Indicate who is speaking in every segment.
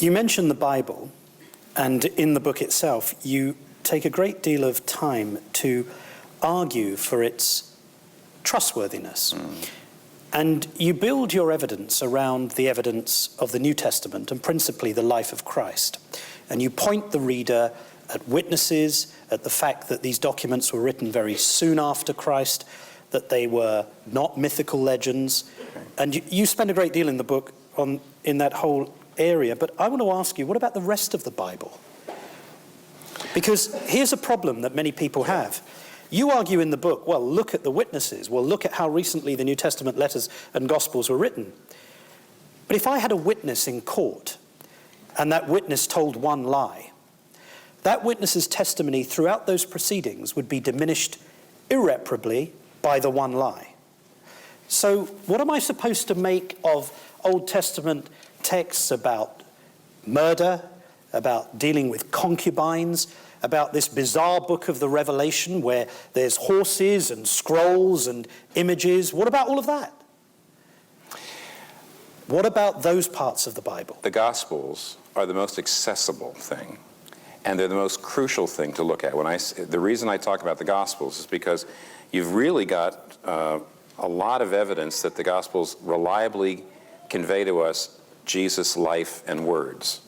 Speaker 1: You mention the Bible, and in the book itself, you take a great deal of time to argue for its trustworthiness. And you build your evidence around the evidence of the New Testament and principally the life of Christ. And you point the reader at witnesses, at the fact that these documents were written very soon after Christ, that they were not mythical legends. And you spend a great deal in the book in that whole area. But I want to ask you, what about the rest of the Bible? Because here's a problem that many people have. You argue in the book, well, look at the witnesses. Well, look at how recently the New Testament letters and Gospels were written. But if I had a witness in court, and that witness told one lie, that witness's testimony throughout those proceedings would be diminished irreparably by the one lie. So what am I supposed to make of Old Testament texts about murder, about dealing with concubines, about this bizarre book of the Revelation where there's horses and scrolls and images? What about all of that? What about those parts of the Bible?
Speaker 2: The Gospels are the most accessible thing, and they're the most crucial thing to look at. The reason I talk about the Gospels is because you've really got a lot of evidence that the Gospels reliably convey to us Jesus' life and words.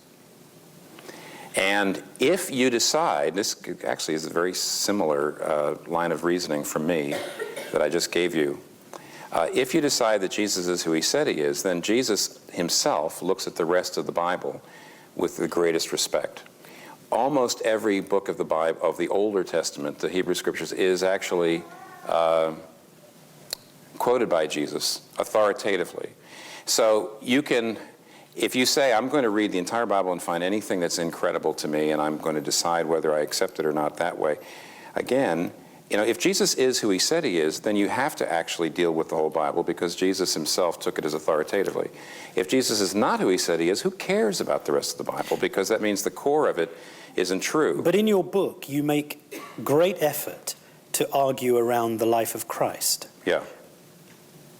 Speaker 2: And if you decide, this actually is a very similar line of reasoning from me that I just gave you. If you decide that Jesus is who he said he is, then Jesus himself looks at the rest of the Bible with the greatest respect. Almost every book of the Bible, of the Older Testament, the Hebrew Scriptures, is actually quoted by Jesus authoritatively. So you can, if you say, I'm going to read the entire Bible and find anything that's incredible to me, and I'm going to decide whether I accept it or not that way, again, if Jesus is who he said he is, then you have to actually deal with the whole Bible because Jesus himself took it as authoritatively. If Jesus is not who he said he is, who cares about the rest of the Bible? Because that means the core of it isn't true.
Speaker 1: But in your book, you make great effort to argue around the life of Christ.
Speaker 2: Yeah.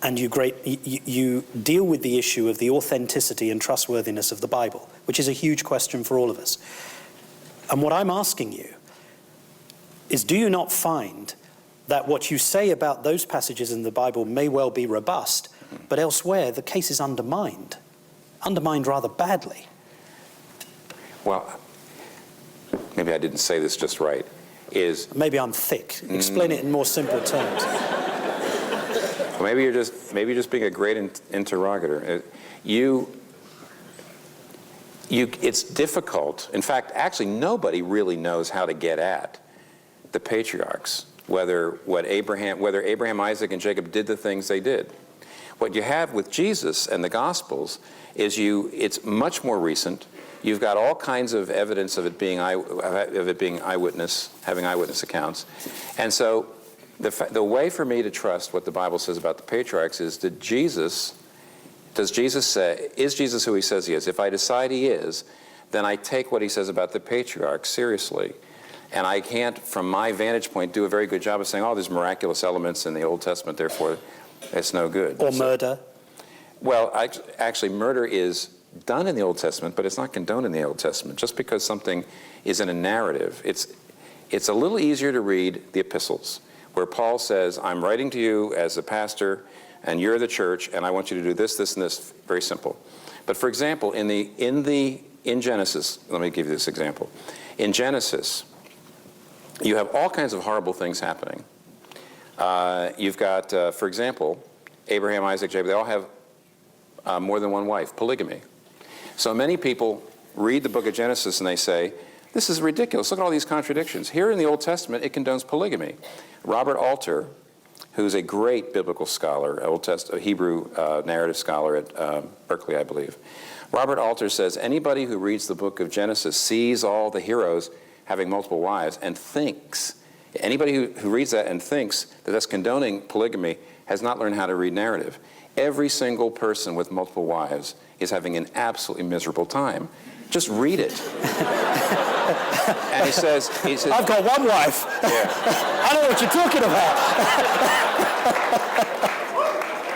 Speaker 1: And you deal with the issue of the authenticity and trustworthiness of the Bible, which is a huge question for all of us. And what I'm asking you is, do you not find that what you say about those passages in the Bible may well be robust, but elsewhere the case is undermined rather badly?
Speaker 2: Well, maybe I didn't say this just right.
Speaker 1: Maybe I'm thick. Explain it in more simple terms.
Speaker 2: Well, maybe you're just being a great interrogator. It's difficult. In fact, actually, nobody really knows how to get at the patriarchs, whether Abraham, Isaac, and Jacob did the things they did. What you have with Jesus and the Gospels is it's much more recent. You've got all kinds of evidence of it being eyewitness, having eyewitness accounts, and so the way for me to trust what the Bible says about the patriarchs is: is Jesus who he says he is? If I decide he is, then I take what he says about the patriarchs seriously. And I can't, from my vantage point, do a very good job of saying, oh, there's miraculous elements in the Old Testament, therefore it's no good.
Speaker 1: Or murder.
Speaker 2: Well, actually, murder is done in the Old Testament, but it's not condoned in the Old Testament. Just because something is in a narrative, it's a little easier to read the epistles, where Paul says, I'm writing to you as a pastor, and you're the church, and I want you to do this, this, and this. Very simple. But for example, in Genesis, let me give you this example. In Genesis, you have all kinds of horrible things happening. You've got, for example, Abraham, Isaac, Jacob, they all have more than one wife, polygamy. So many people read the book of Genesis and they say, this is ridiculous. Look at all these contradictions. Here in the Old Testament, it condones polygamy. Robert Alter, who's a great biblical scholar, a Hebrew narrative scholar at Berkeley, I believe. Robert Alter says, anybody who reads the book of Genesis sees all the heroes having multiple wives and thinks, anybody who reads that and thinks that that's condoning polygamy has not learned how to read narrative. Every single person with multiple wives is having an absolutely miserable time. Just read it. And he says,
Speaker 1: I've got one wife.
Speaker 2: Yeah.
Speaker 1: I know what you're talking about.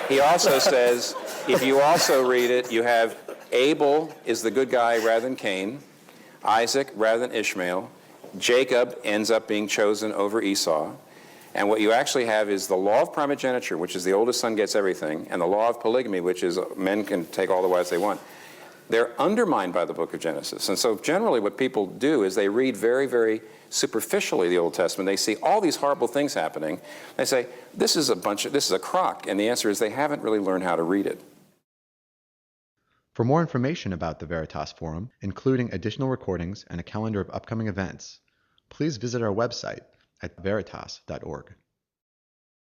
Speaker 2: He also says, if you also read it, you have Abel is the good guy rather than Cain, Isaac rather than Ishmael, Jacob ends up being chosen over Esau, and what you actually have is the law of primogeniture, which is the oldest son gets everything, and the law of polygamy, which is men can take all the wives they want. They're undermined by the book of Genesis. And so generally what people do is they read very, very superficially the Old Testament. They see all these horrible things happening. They say, this is a crock. And the answer is they haven't really learned how to read it.
Speaker 3: For more information about the Veritas Forum, including additional recordings and a calendar of upcoming events, please visit our website at veritas.org.